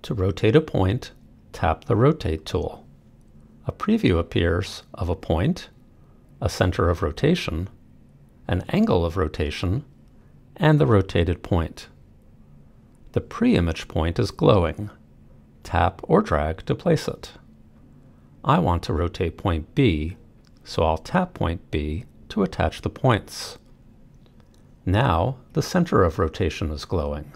To rotate a point, tap the Rotate tool. A preview appears of a point, a center of rotation, an angle of rotation, and the rotated point. The pre-image point is glowing. Tap or drag to place it. I want to rotate point B, so I'll tap point B to attach the points. Now the center of rotation is glowing.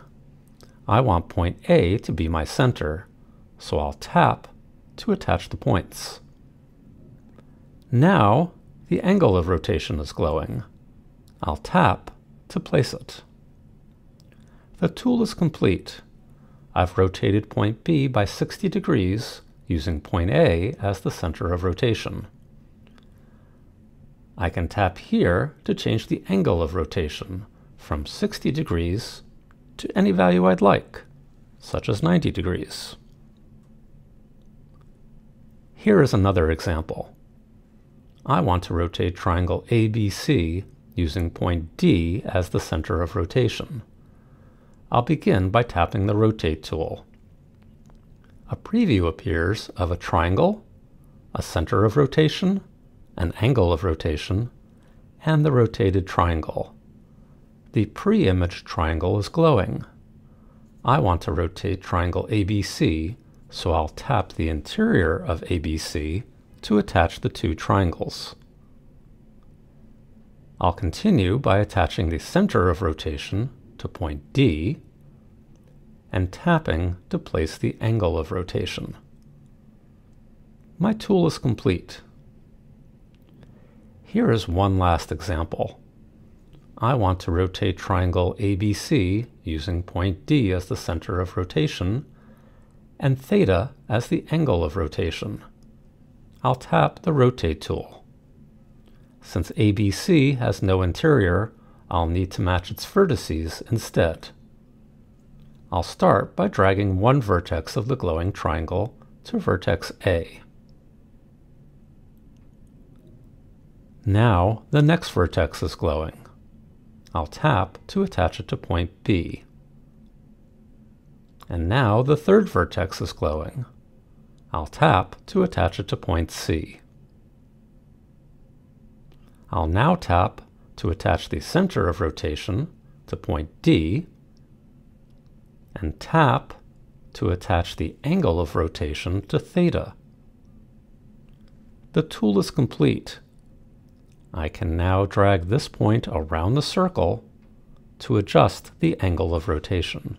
I want point A to be my center, so I'll tap to attach the points. Now the angle of rotation is glowing. I'll tap to place it. The tool is complete. I've rotated point B by 60 degrees using point A as the center of rotation. I can tap here to change the angle of rotation from 60 degrees to any value I'd like, such as 90 degrees. Here is another example. I want to rotate triangle ABC using point D as the center of rotation. I'll begin by tapping the Rotate tool. A preview appears of a triangle, a center of rotation, an angle of rotation, and the rotated triangle. The pre-image triangle is glowing. I want to rotate triangle ABC, so I'll tap the interior of ABC to attach the two triangles. I'll continue by attaching the center of rotation to point D and tapping to place the angle of rotation. My tool is complete. Here is one last example. I want to rotate triangle ABC using point D as the center of rotation and theta as the angle of rotation. I'll tap the Rotate tool. Since ABC has no interior, I'll need to match its vertices instead. I'll start by dragging one vertex of the glowing triangle to vertex A. Now the next vertex is glowing. I'll tap to attach it to point B. And now the third vertex is glowing. I'll tap to attach it to point C. I'll now tap to attach the center of rotation to point D, and tap to attach the angle of rotation to theta. The tool is complete. I can now drag this point around the circle to adjust the angle of rotation.